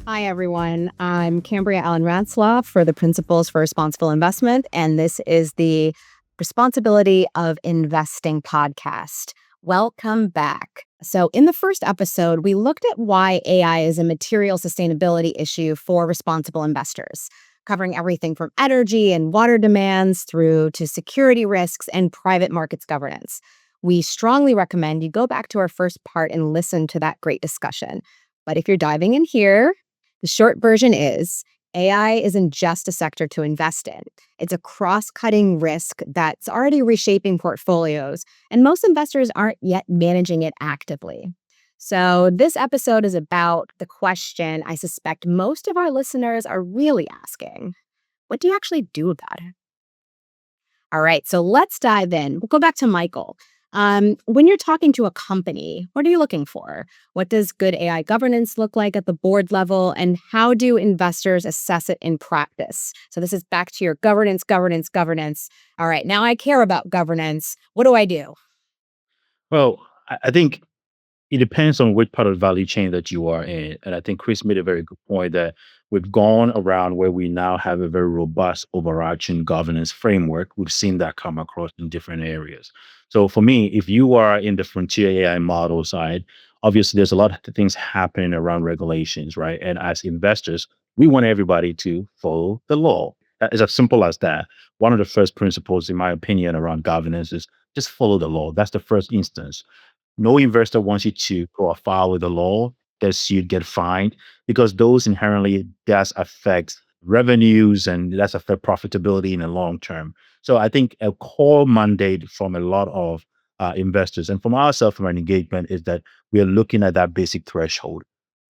Hi, everyone. I'm Cambria Allen-Ratzlaff for the Principles for Responsible Investment, and this is the Responsibility of Investing podcast. Welcome back. So in the first episode, we looked at why AI is a material sustainability issue for responsible investors, covering everything from energy and water demands through to security risks and private markets governance. We strongly recommend you go back to our first part and listen to that great discussion. But if you're diving in here, the short version is AI isn't just a sector to invest in. It's a cross-cutting risk that's already reshaping portfolios, and most investors aren't yet managing it actively. So this episode is about the question I suspect most of our listeners are really asking. What do you actually do about it? All right, so let's dive in. We'll go back to Michael. When you're talking to a company, what are you looking for? What does good AI governance look like at the board level? And how do investors assess it in practice? So this is back to your governance. All right, now I care about governance. What do I do? Well, I think it depends on which part of the value chain that you are in. And I think Chris made a very good point that we've gone around where we now have a very robust overarching governance framework. We've seen that come across in different areas. So for me, if you are in the frontier AI model side, obviously there's a lot of things happening around regulations, right? And as investors, we want everybody to follow the law. That is as simple as that. One of the first principles, in my opinion, around governance is just follow the law. That's the first instance. No investor wants you to go afoul with the law, that you'd get fined, because those inherently does affect revenues and that's affect profitability in the long term. So I think a core mandate from a lot of investors and from ourselves from an engagement is that we are looking at that basic threshold.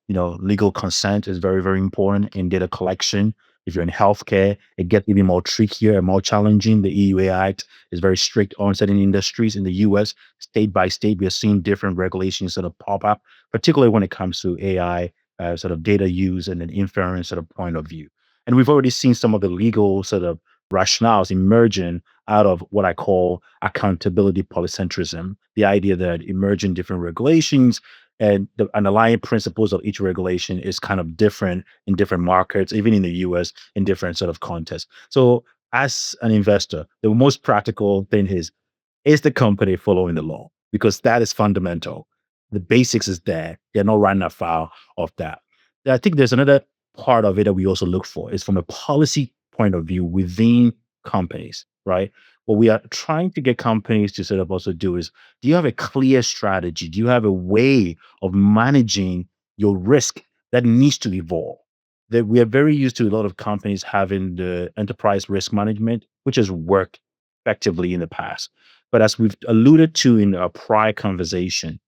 Legal consent is very, very important in data collection. If you're in healthcare, it gets even more trickier and more challenging. The EUA Act is very strict on certain industries in the US. State by state, we are seeing different regulations sort of pop up, particularly when it comes to AI, sort of data use and an inference sort of point of view. And we've already seen some of the legal sort of rationales emerging out of what I call accountability polycentrism, the idea that emerging different regulations and the underlying principles of each regulation is kind of different in different markets, even in the US, in different sort of contexts. So, as an investor, the most practical thing is the company following the law? Because that is fundamental. The basics is there. They're not running afoul of that. I think there's another part of it that we also look for is from a policy point of view within companies, right? What we are trying to get companies to sort of also do is, do you have a clear strategy? Do you have a way of managing your risk that needs to evolve? That we are very used to a lot of companies having the enterprise risk management, which has worked effectively in the past. But as we've alluded to in our prior conversation,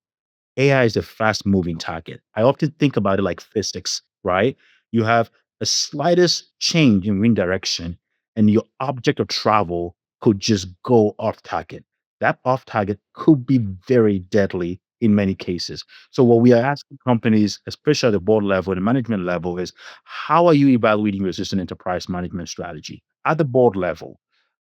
AI is a fast moving target. I often think about it like physics, right? You have a slightest change in wind direction, and your object of travel could just go off target. That off target could be very deadly in many cases. So, what we are asking companies, especially at the board level and the management level, is how are you evaluating your existing enterprise management strategy? At the board level,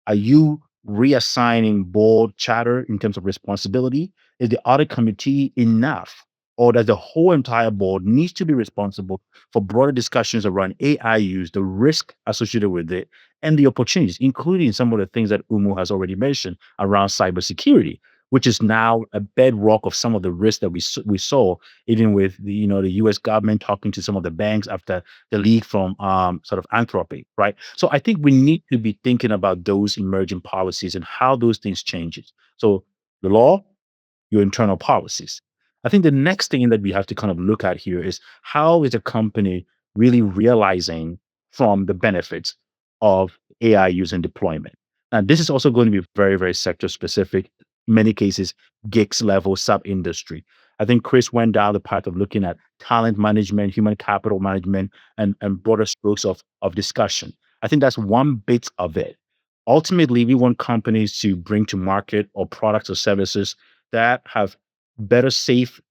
are you reassigning board chatter in terms of responsibility? Is the audit committee enough? Or does the whole entire board needs to be responsible for broader discussions around AI use, the risk associated with it, and the opportunities, including some of the things that Oumou has already mentioned around cybersecurity, which is now a bedrock of some of the risks that we saw, even with the U.S. government talking to some of the banks after the leak from sort of Anthropic, right? So I think we need to be thinking about those emerging policies and how those things change it. So the law, your internal policies. I think the next thing that we have to kind of look at here is how is a company really realizing from the benefits of AI use and deployment. And this is also going to be very, very sector specific, in many cases, gigs level sub industry. I think Chris went down the path of looking at talent management, human capital management, and broader strokes of discussion. I think that's one bit of it. Ultimately, we want companies to bring to market or products or services that have better safer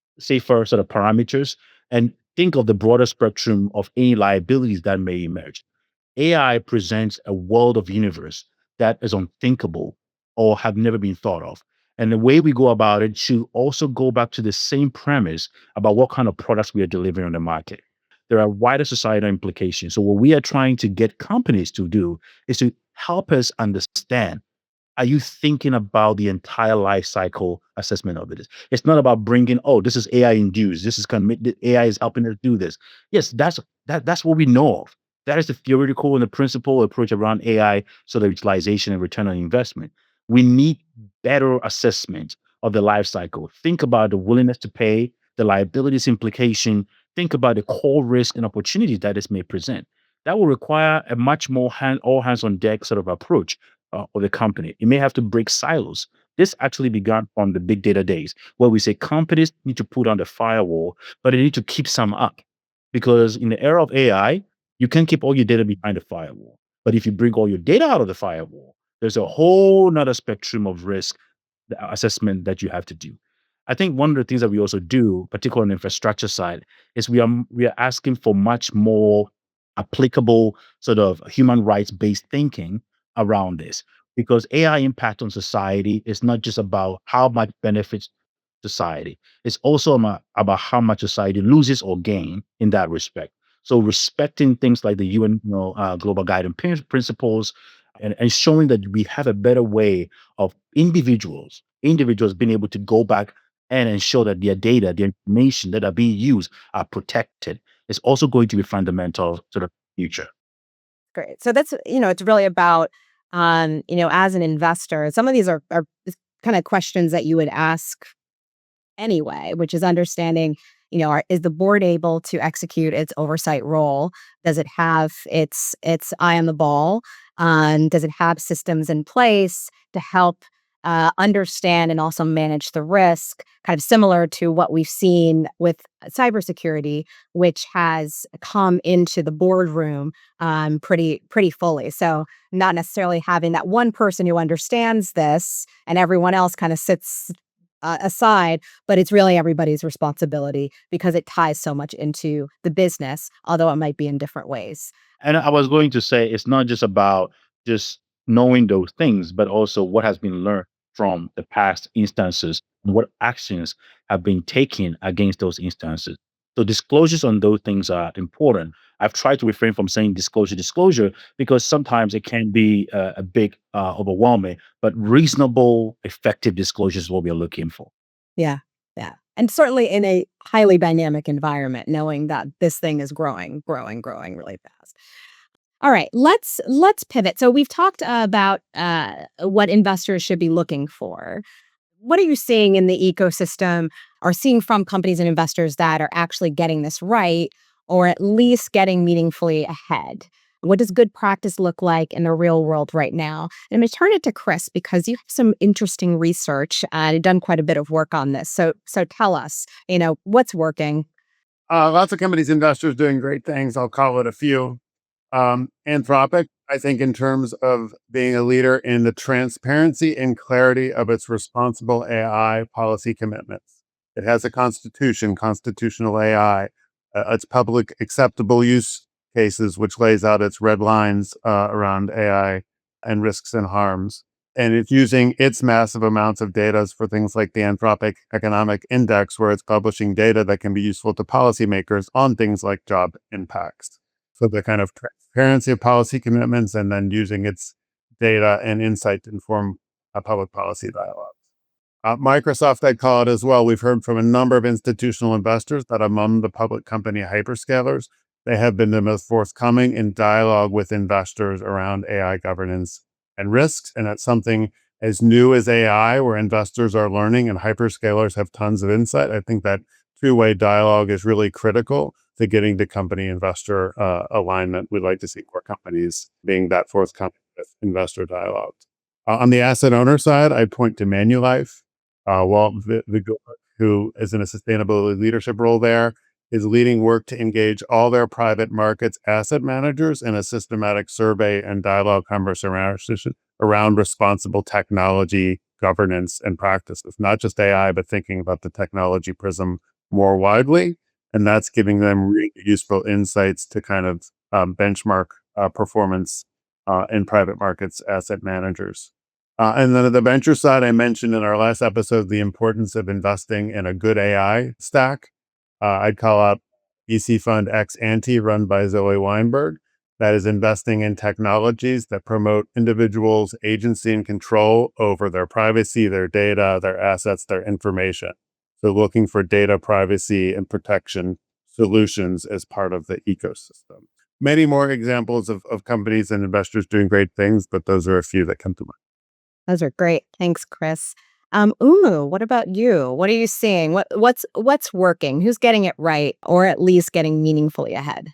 sort of parameters and think of the broader spectrum of any liabilities that may emerge. AI presents a world of universe that is unthinkable or have never been thought of. And the way we go about it should also go back to the same premise about what kind of products we are delivering on the market. there are wider societal implications. So what we are trying to get companies to do is to help us understand, are you thinking about the entire life cycle assessment of it? It's not about bringing, oh, this is AI induced. This is AI is helping us do this. Yes, that's what we know of. That is the theoretical and the principal approach around AI sort of utilization and return on investment. We need better assessment of the life cycle. Think about the willingness to pay, the liabilities implication. Think about the core risk and opportunities that this may present. That will require a much more all hands on deck sort of approach of the company. It may have to break silos. This actually began from the big data days, where we say companies need to put on the firewall, but they need to keep some up. Because in the era of AI, you can't keep all your data behind the firewall. But if you bring all your data out of the firewall, there's a whole nother spectrum of risk assessment that you have to do. I think one of the things that we also do, particularly on the infrastructure side, is we are asking for much more applicable sort of human rights based thinking around this, because AI impact on society is not just about how much benefits society. It's also about how much society loses or gain in that respect. So respecting things like the UN, global guiding principles, and showing that we have a better way of individuals being able to go back and ensure that their data, their information that are being used are protected, is also going to be fundamental to the future. Great. So that's, it's really about, as an investor, some of these are kind of questions that you would ask anyway, which is understanding, is the board able to execute its oversight role? Does it have its eye on the ball? Does it have systems in place to help understand and also manage the risk? Kind of similar to what we've seen with cybersecurity, which has come into the boardroom pretty fully. So not necessarily having that one person who understands this and everyone else kind of sits aside, but it's really everybody's responsibility because it ties so much into the business, although it might be in different ways. And I was going to say, it's not just about just knowing those things, but also what has been learned from the past instances, and what actions have been taken against those instances. So disclosures on those things are important. I've tried to refrain from saying disclosure, because sometimes it can be a big overwhelming, but reasonable, effective disclosures is what we're looking for. Yeah, yeah. And certainly in a highly dynamic environment, knowing that this thing is growing really fast. All right, let's pivot. So we've talked about what investors should be looking for. What are you seeing in the ecosystem, or seeing from companies and investors that are actually getting this right, or at least getting meaningfully ahead? What does good practice look like in the real world right now? And I'm going to turn it to Chris because you have some interesting research and you've done quite a bit of work on this. So tell us, what's working. Lots of companies, investors doing great things. I'll call it a few. Anthropic, I think, in terms of being a leader in the transparency and clarity of its responsible AI policy commitments. It has a constitution, constitutional AI, its public acceptable use cases, which lays out its red lines around AI and risks and harms. And it's using its massive amounts of data for things like the Anthropic Economic Index, where it's publishing data that can be useful to policymakers on things like job impacts. So the kind of transparency of policy commitments, and then using its data and insight to inform a public policy dialogue. Microsoft, I'd call it as well. We've heard from a number of institutional investors that among the public company hyperscalers, they have been the most forthcoming in dialogue with investors around AI governance and risks. And that's something as new as AI, where investors are learning and hyperscalers have tons of insight. I think that two-way dialogue is really critical to getting to company investor alignment. We'd like to see more companies being that forthcoming with investor dialogue. On the asset owner side, I'd point to Manulife. Walt Vigor, who is in a sustainability leadership role there, is leading work to engage all their private markets asset managers in a systematic survey and dialogue conversation around responsible technology, governance, and practices, not just AI, but thinking about the technology prism more widely. And that's giving them really useful insights to kind of benchmark performance in private markets asset managers. And then at the venture side, I mentioned in our last episode the importance of investing in a good AI stack. I'd call out VC fund ex ante run by Zoe Weinberg that is investing in technologies that promote individuals' agency and control over their privacy, their data, their assets, their information. So looking for data privacy and protection solutions as part of the ecosystem. Many more examples of companies and investors doing great things, but those are a few that come to mind. Those are great. Thanks, Chris. Oumou, what about you? What are you seeing? What's working? Who's getting it right, or at least getting meaningfully ahead?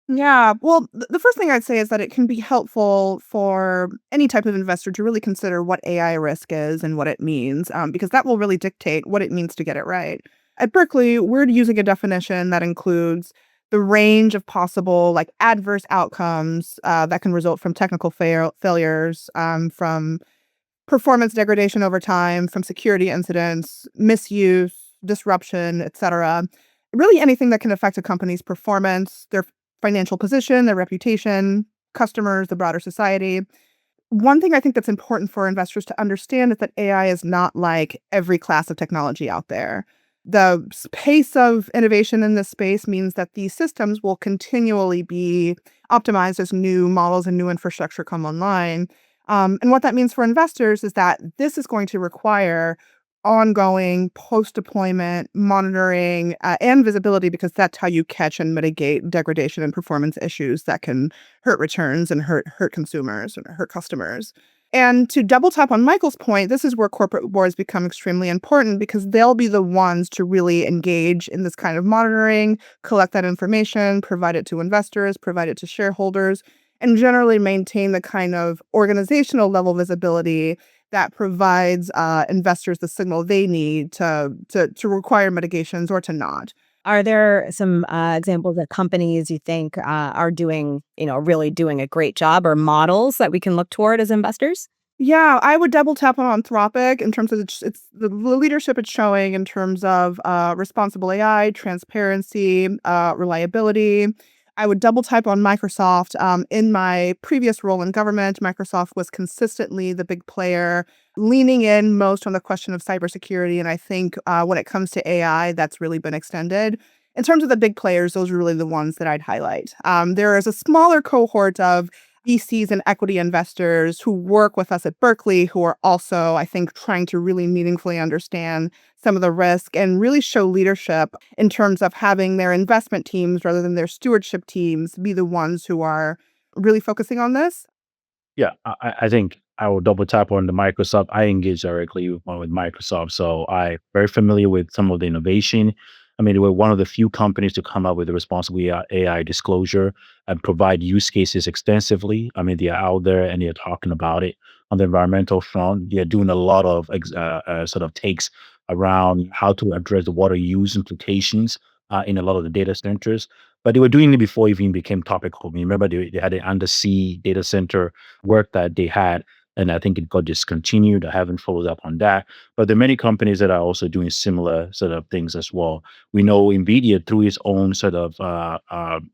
Yeah, well, the first thing I'd say is that it can be helpful for any type of investor to really consider what AI risk is and what it means, because that will really dictate what it means to get it right. At Berkeley, we're using a definition that includes the range of possible like adverse outcomes that can result from technical failures, from performance degradation over time, from security incidents, misuse, disruption, etc. Really anything that can affect a company's performance, their financial position, their reputation, customers, the broader society. One thing I think that's important for investors to understand is that AI is not like every class of technology out there. The pace of innovation in this space means that these systems will continually be optimized as new models and new infrastructure come online. And what that means for investors is that this is going to require ongoing post-deployment monitoring and visibility, because that's how you catch and mitigate degradation and performance issues that can hurt returns and hurt consumers and hurt customers. And to double tap on Michael's point, this is where corporate boards become extremely important, because they'll be the ones to really engage in this kind of monitoring, collect that information, provide it to investors, provide it to shareholders, and generally maintain the kind of organizational level visibility that provides investors the signal they need to require mitigations or to not. Are there some examples of companies you think are doing, really doing a great job, or models that we can look toward as investors? Yeah, I would double tap on Anthropic in terms of it's the leadership it's showing in terms of responsible AI, transparency, reliability. I would double tap on Microsoft. In my previous role in government, Microsoft was consistently the big player, leaning in most on the question of cybersecurity. And I think when it comes to AI, that's really been extended. In terms of the big players, those are really the ones that I'd highlight. There is a smaller cohort of VCs and equity investors who work with us at Berkeley, who are also, I think, trying to really meaningfully understand some of the risk and really show leadership in terms of having their investment teams rather than their stewardship teams be the ones who are really focusing on this. Yeah, I think I will double tap on the Microsoft. I engage directly with Microsoft, so I very familiar with some of the innovation. I mean, they were one of the few companies to come up with a responsible AI disclosure and provide use cases extensively. I mean, they are out there and they're talking about it on the environmental front. They're doing a lot of sort of takes around how to address the water use implications in a lot of the data centers. But they were doing it before it even became topical. Remember, they had an undersea data center work that they had, and I think it got discontinued. I haven't followed up on that. But there are many companies that are also doing similar sort of things as well. We know NVIDIA, through its own sort of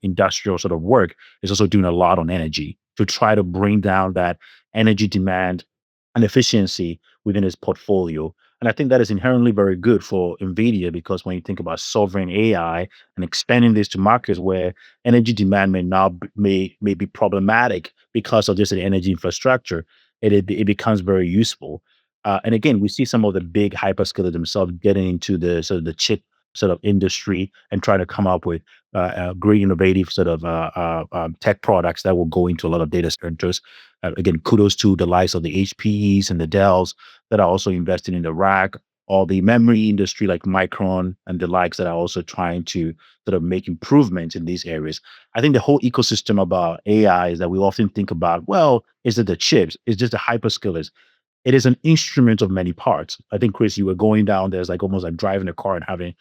industrial sort of work, is also doing a lot on energy to try to bring down that energy demand and efficiency within its portfolio. And I think that is inherently very good for NVIDIA, because when you think about sovereign AI and expanding this to markets where energy demand may be problematic because of just the energy infrastructure, it becomes very useful. And again, we see some of the big hyperscalers themselves getting into the sort of the chip sort of industry and trying to come up with great innovative sort of tech products that will go into a lot of data centers. Again, kudos to the likes of the HPEs and the Dells that are also investing in the rack, or the memory industry like Micron and the likes that are also trying to sort of make improvements in these areas. I think the whole ecosystem about AI is that we often think about, well, is it the chips? Is just the hyperscalers? It is an instrument of many parts. I think, Chris, you were going down there's like almost like driving a car and having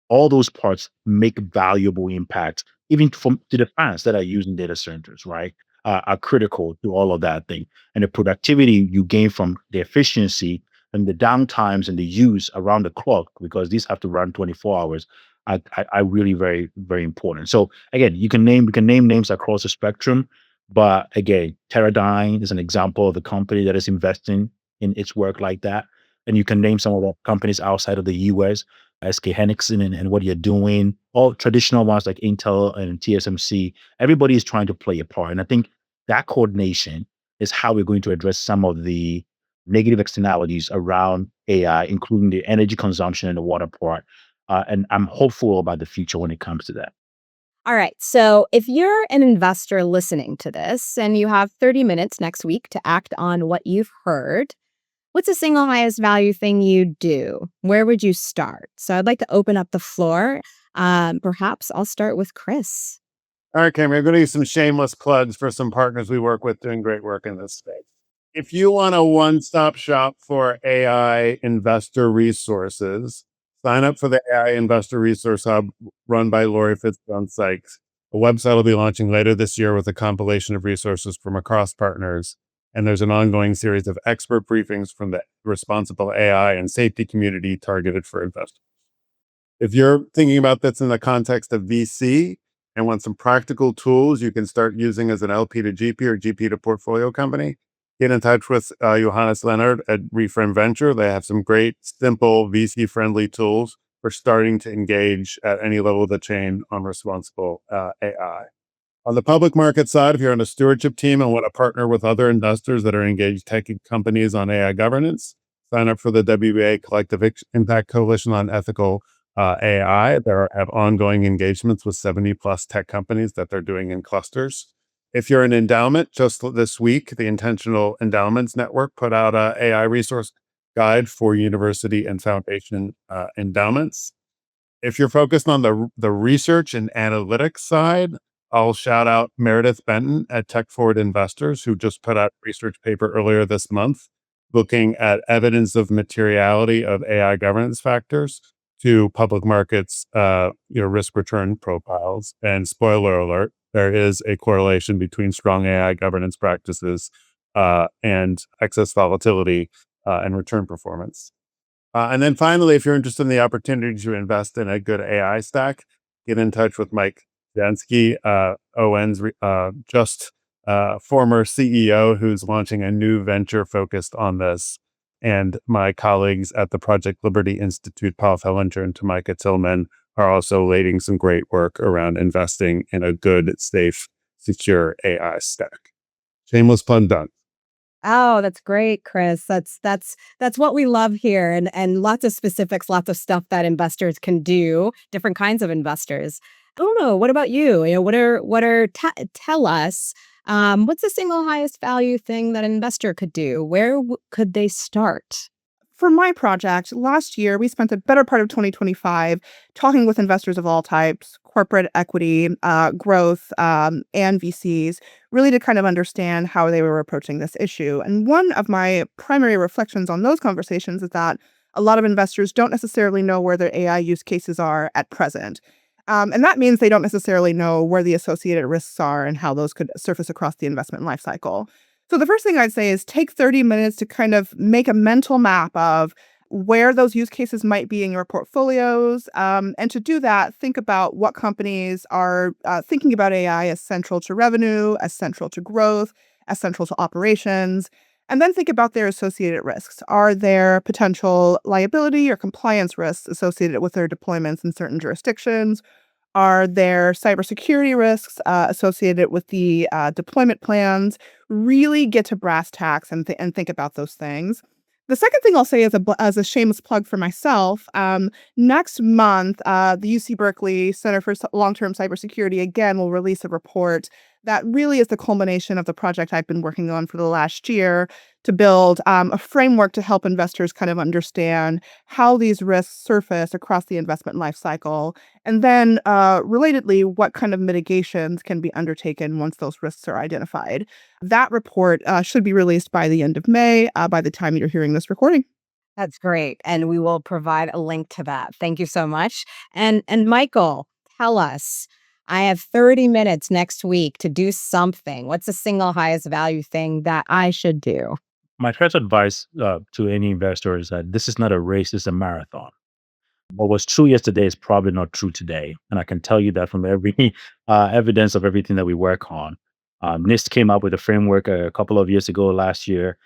all those parts make valuable impact, even from to the fans that are using data centers, right? Are critical to all of that thing. And the productivity you gain from the efficiency and the downtimes and the use around the clock, because these have to run 24 hours, are really very, very important. So again, we can name names across the spectrum, but again, Teradyne is an example of a company that is investing in its work like that. And you can name some of the companies outside of the US SK Henriksen and what you're doing, all traditional ones like Intel and TSMC, everybody is trying to play a part. And I think that coordination is how we're going to address some of the negative externalities around AI, including the energy consumption and the water part. And I'm hopeful about the future when it comes to that. All right. So if you're an investor listening to this and you have 30 minutes next week to act on what you've heard, what's the single highest value thing you do? Where would you start? So I'd like to open up the floor. Perhaps I'll start with Chris. All right, Cambria, I'm going to use some shameless plugs for some partners we work with doing great work in this space. If you want a one-stop shop for AI investor resources, sign up for the AI Investor Resource Hub run by Lori Fitzjohn-Sykes. The website will be launching later this year with a compilation of resources from across partners. And there's an ongoing series of expert briefings from the responsible AI and safety community targeted for investors. If you're thinking about this in the context of VC and want some practical tools you can start using as an LP to GP or GP to portfolio company, get in touch with Johannes Leonard at Reframe Venture. They have some great, simple, VC-friendly tools for starting to engage at any level of the chain on responsible AI. On the public market side, if you're on a stewardship team and want to partner with other investors that are engaged tech companies on AI governance, sign up for the WBA Collective Impact Coalition on Ethical AI. They have ongoing engagements with 70 plus tech companies that they're doing in clusters. If you're an endowment, just this week, the Intentional Endowments Network put out an AI resource guide for university and foundation endowments. If you're focused on the research and analytics side, I'll shout out Meredith Benton at Tech Forward Investors, who just put out a research paper earlier this month, looking at evidence of materiality of AI governance factors to public markets, risk return profiles. And spoiler alert, there is a correlation between strong AI governance practices and excess volatility and return performance. And then finally, if you're interested in the opportunity to invest in a good AI stack, get in touch with Mike Jansky, ON's former CEO, who's launching a new venture focused on this. And my colleagues at the Project Liberty Institute, Paul Fellinger and Tamika Tillman, are also leading some great work around investing in a good, safe, secure AI stack. Shameless pun done. Oh, that's great, Chris. That's what we love here, and lots of specifics, lots of stuff that investors can do, different kinds of investors. I don't know. What about you? Tell us, what's the single highest value thing that an investor could do? Where could they start? For my project, last year, we spent the better part of 2025 talking with investors of all types, corporate equity, growth, and VCs, really to kind of understand how they were approaching this issue. And one of my primary reflections on those conversations is that a lot of investors don't necessarily know where their AI use cases are at present. And that means they don't necessarily know where the associated risks are and how those could surface across the investment lifecycle. So the first thing I'd say is take 30 minutes to kind of make a mental map of where those use cases might be in your portfolios. And to do that, think about what companies are thinking about AI as central to revenue, as central to growth, as central to operations. And then think about their associated risks. Are there potential liability or compliance risks associated with their deployments in certain jurisdictions? Are there cybersecurity risks associated with the deployment plans? Really get to brass tacks and think about those things. The second thing I'll say as a shameless plug for myself, next month, the UC Berkeley Center for Long-Term Cybersecurity, again, will release a report that really is the culmination of the project I've been working on for the last year to build a framework to help investors kind of understand how these risks surface across the investment lifecycle. And then, relatedly, what kind of mitigations can be undertaken once those risks are identified. That report should be released by the end of May, by the time you're hearing this recording. That's great. And we will provide a link to that. Thank you so much. And Michael, tell us, I have 30 minutes next week to do something. What's the single highest value thing that I should do? My first advice to any investor is that this is not a race, it's a marathon. What was true yesterday is probably not true today. And I can tell you that from every evidence of everything that we work on. NIST came up with a framework a couple of years ago last year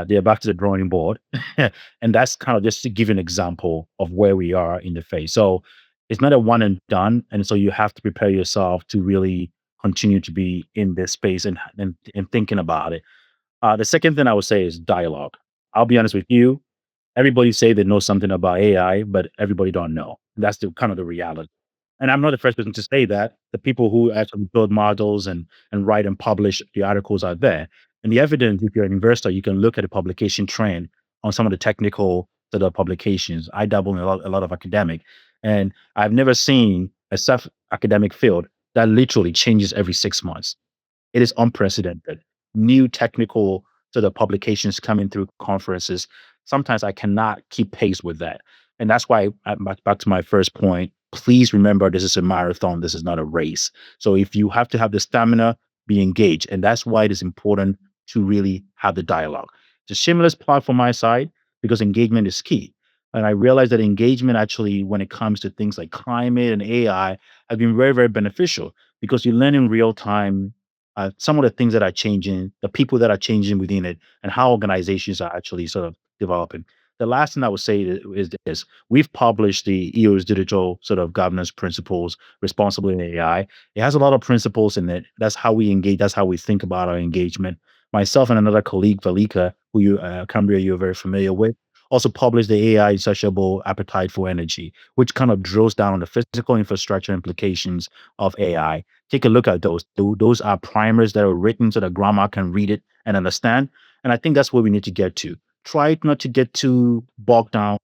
they're back to the drawing board. And that's kind of just to give you an example of where we are in the phase. So it's not a one and done. And so you have to prepare yourself to really continue to be in this space and thinking about it. The second thing I would say is dialogue. I'll be honest with you. Everybody say they know something about AI, but everybody don't know. That's the kind of the reality. And I'm not the first person to say that. The people who actually build models and write and publish the articles are there. And the evidence, if you're an investor, you can look at the publication trend on some of the technical sort of publications. I dabble in a lot of academic, and I've never seen a self academic field that literally changes every 6 months. It is unprecedented. New technical sort of publications coming through conferences. Sometimes I cannot keep pace with that. And that's why, back to my first point, please remember this is a marathon. This is not a race. So if you have to have the stamina, be engaged. And that's why it is important to really have the dialogue. It's a shameless plug from my side because engagement is key. And I realize that engagement actually, when it comes to things like climate and AI, have been very, very beneficial because you learn in real time some of the things that are changing, the people that are changing within it, and how organizations are actually sort of developing. The last thing I would say is this: we've published the EO's digital sort of governance principles, responsible in AI. It has a lot of principles in it. That's how we engage. That's how we think about our engagement. Myself and another colleague, Valika, who Cambria, you're very familiar with, also published the AI insatiable appetite for energy, which kind of drills down on the physical infrastructure implications of AI. Take a look at those. Those are primers that are written so that grandma can read it and understand. And I think that's where we need to get to. Try not to get too bogged down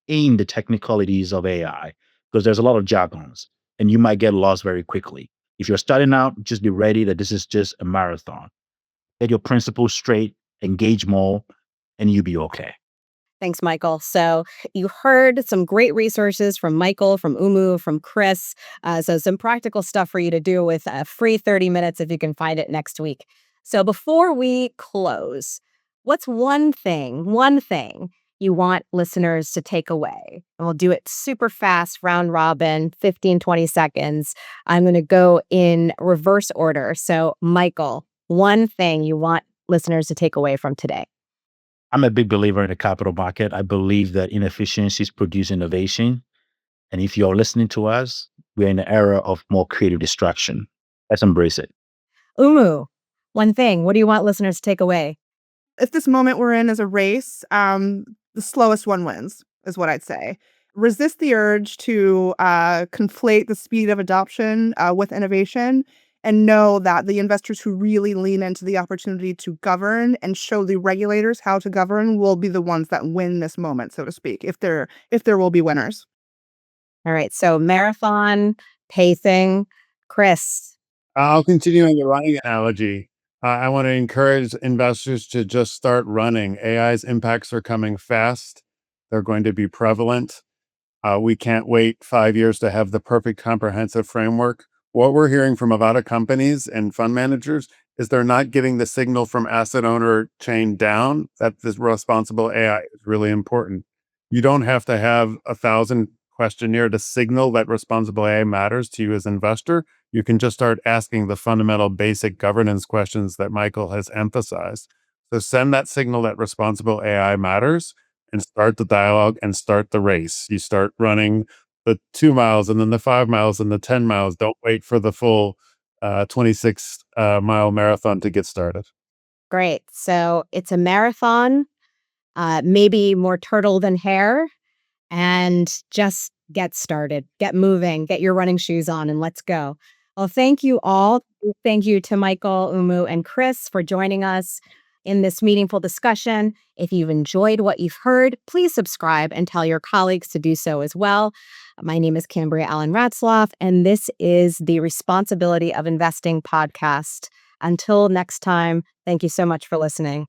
in the technicalities of AI because there's a lot of jargons and you might get lost very quickly. If you're starting out, just be ready that this is just a marathon. Get your principles straight, engage more, and you'll be okay. Thanks, Michael. So you heard some great resources from Michael, from Oumou, from Chris. So some practical stuff for you to do with a free 30 minutes if you can find it next week. So before we close, what's one thing you want listeners to take away? And we'll do it super fast, round robin, 15, 20 seconds. I'm going to go in reverse order. So Michael, one thing you want listeners to take away from today. I'm a big believer in the capital market. I believe that inefficiencies produce innovation. And if you're listening to us, we're in an era of more creative distraction. Let's embrace it. Oumou, one thing, what do you want listeners to take away? If this moment we're in is a race, the slowest one wins, is what I'd say. Resist the urge to conflate the speed of adoption with innovation, and know that the investors who really lean into the opportunity to govern and show the regulators how to govern will be the ones that win this moment, so to speak, if there will be winners. All right, so marathon, pacing, Chris. I'll continue on the running analogy. I want to encourage investors to just start running. AI's impacts are coming fast. They're going to be prevalent. We can't wait 5 years to have the perfect comprehensive framework. What we're hearing from a lot of companies and fund managers is they're not getting the signal from asset owner chain down that this responsible AI is really important. You don't have to have 1,000 questionnaire to signal that responsible AI matters to you as an investor. You can just start asking the fundamental basic governance questions that Michael has emphasized. So send that signal that responsible AI matters and start the dialogue and start the race. You start running the 2 miles and then the 5 miles and the 10 miles. Don't wait for the full 26 mile marathon to get started. Great. So it's a marathon, maybe more turtle than hare, and just get started, get moving, get your running shoes on, and let's go. Well, thank you all. Thank you to Michael, Oumou, and Chris for joining us in this meaningful discussion. If you've enjoyed what you've heard, please subscribe and tell your colleagues to do so as well. My name is Cambria Allen-Ratzlaff, and this is the Responsibility of Investing podcast. Until next time, thank you so much for listening.